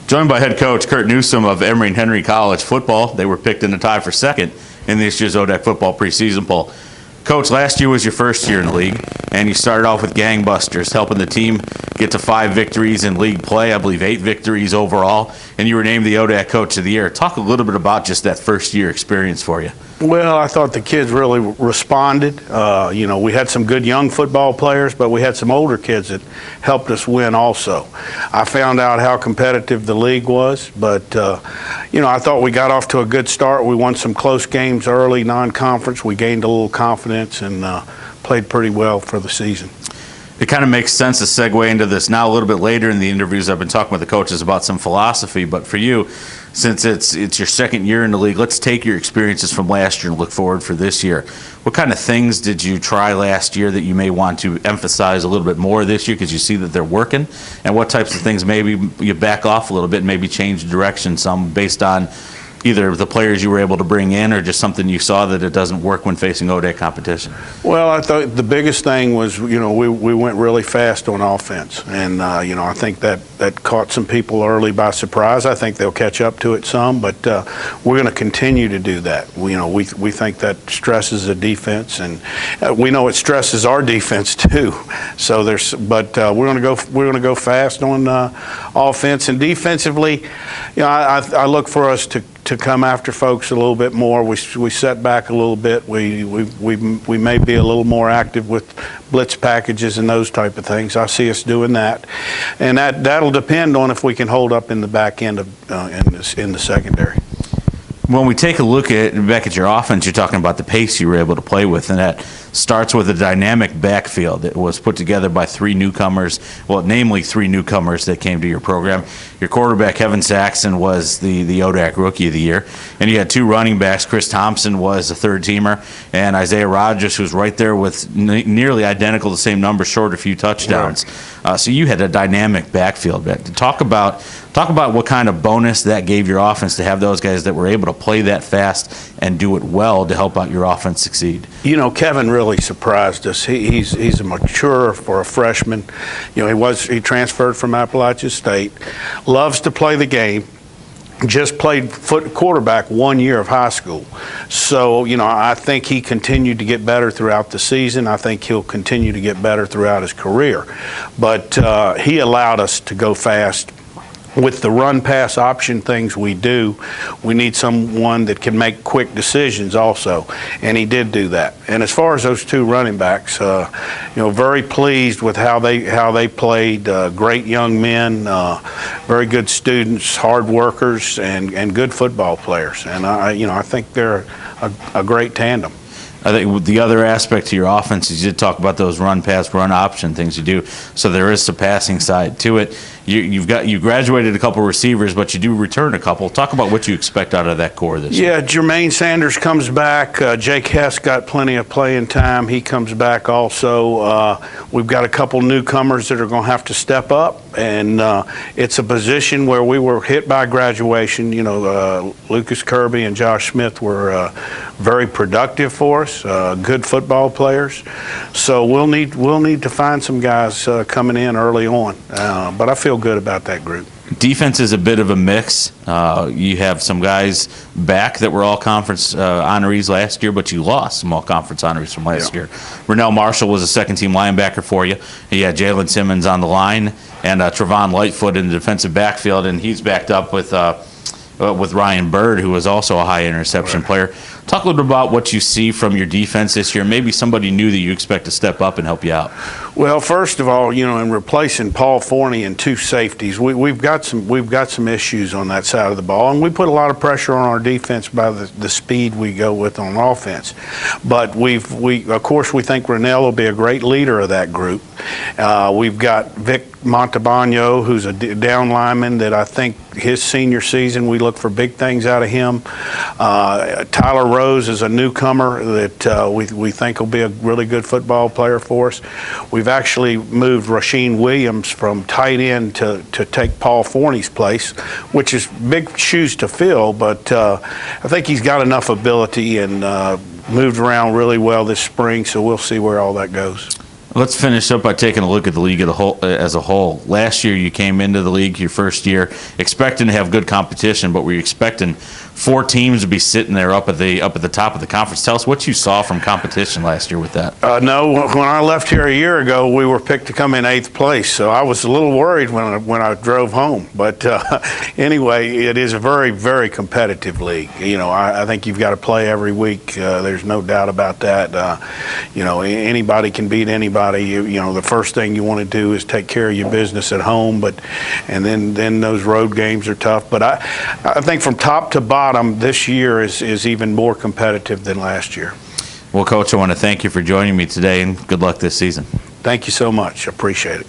Joined by head coach Curt Newsome of Emory Henry College football. They were picked in the tie for second in this year's ODAC football preseason poll. Coach, last year was your first year in the league, and you started off with gangbusters, helping the team get to 5 victories in league play, I believe 8 victories overall, and you were named the ODAC Coach of the Year. Talk a little bit about just that first year experience for you. Well, I thought the kids really responded. We had some good young football players, but we had some older kids that helped us win also. I found out how competitive the league was, but, I thought we got off to a good start. We won some close games early, non-conference. We gained a little confidence and played pretty well for the season. It kind of makes sense to segue into this now a little bit later in the interviews. I've been talking with the coaches about some philosophy, but for you, since it's your second year in the league, let's take your experiences from last year and look forward for this year. What kind of things did you try last year that you may want to emphasize a little bit more this year because you see that they're working? And what types of things maybe you back off a little bit and maybe change direction some based on either the players you were able to bring in or just something you saw that it doesn't work when facing ODAC competition? Well, I thought the biggest thing was, we went really fast on offense. And, I think that caught some people early by surprise. I think they'll catch up to it some, but we're going to continue to do that. We think that stresses the defense, and we know it stresses our defense too. So we're going to go fast on offense and defensively. I look for us to come after folks a little bit more. We set back a little bit. We may be a little more active with blitz packages and those type of things. I see us doing that, and that'll depend on if we can hold up in the back end of in the secondary. When we take a look back at your offense, you're talking about the pace you were able to play with, and that starts with a dynamic backfield. It was put together by 3 newcomers, namely 3 newcomers that came to your program. Your quarterback, Kevin Saxon, was the ODAC Rookie of the Year, and you had 2 running backs. Chris Thompson was a third-teamer, and Isaiah Rogers, who's right there with nearly identical, the same number, short a few touchdowns. Right. So you had a dynamic backfield. Talk about what kind of bonus that gave your offense to have those guys that were able to play that fast and do it well to help out your offense succeed. Kevin really surprised us. He's a mature for a freshman. He transferred from Appalachia State. Loves to play the game. Just played quarterback 1 year of high school. So, I think he continued to get better throughout the season. I think he'll continue to get better throughout his career. But he allowed us to go fast. With the run-pass option things we do, we need someone that can make quick decisions also, and he did do that. And as far as those 2 running backs, very pleased with how they played. Great young men, very good students, hard workers, and good football players. And I think they're a great tandem. I think the other aspect to your offense is you did talk about those run-pass, run option things you do. So there is the passing side to it. You graduated a couple receivers, but you do return a couple. Talk about what you expect out of that core this year. Yeah, Jermaine Sanders comes back. Jake Hess got plenty of playing time. He comes back also. We've got a couple newcomers that are going to have to step up, and it's a position where we were hit by graduation. Lucas Kirby and Josh Smith were very productive for us, good football players. So we'll need to find some guys coming in early on, but I feel good about that group. Defense is a bit of a mix. You have some guys back that were all-conference honorees last year, but you lost some all-conference honorees from last year. Rennell Marshall was a second-team linebacker for you. You had Jalen Simmons on the line and Trevon Lightfoot in the defensive backfield, and he's backed up with Ryan Bird, who was also a high interception player. Talk a little bit about what you see from your defense this year. Maybe somebody new that you expect to step up and help you out. Well, first of all, in replacing Paul Forney and 2 safeties, we've got some issues on that side of the ball, and we put a lot of pressure on our defense by the speed we go with on offense. But of course we think Rennell will be a great leader of that group. We've got Vic Montalbano, who's a down lineman that I think his senior season we look for big things out of him. Tyler Rose is a newcomer that we think will be a really good football player for us. We've actually moved Rasheem Williams from tight end to take Paul Forney's place, which is big shoes to fill, but I think he's got enough ability and moved around really well this spring, so we'll see where all that goes. Let's finish up by taking a look at the league as a whole. Last year, you came into the league your first year expecting to have good competition, but were you expecting 4 teams to be sitting there up at the top of the conference? Tell us what you saw from competition last year with that. No, when I left here a year ago, we were picked to come in 8th place, so I was a little worried when I drove home. But anyway, it is a very, very competitive league. You know, I think you've got to play every week. There's no doubt about that. You know, anybody can beat anybody. You know, the first thing you want to do is take care of your business at home, and then those road games are tough. But I think from top to bottom, this year is even more competitive than last year. Well, Coach, I want to thank you for joining me today, and good luck this season. Thank you so much. I appreciate it.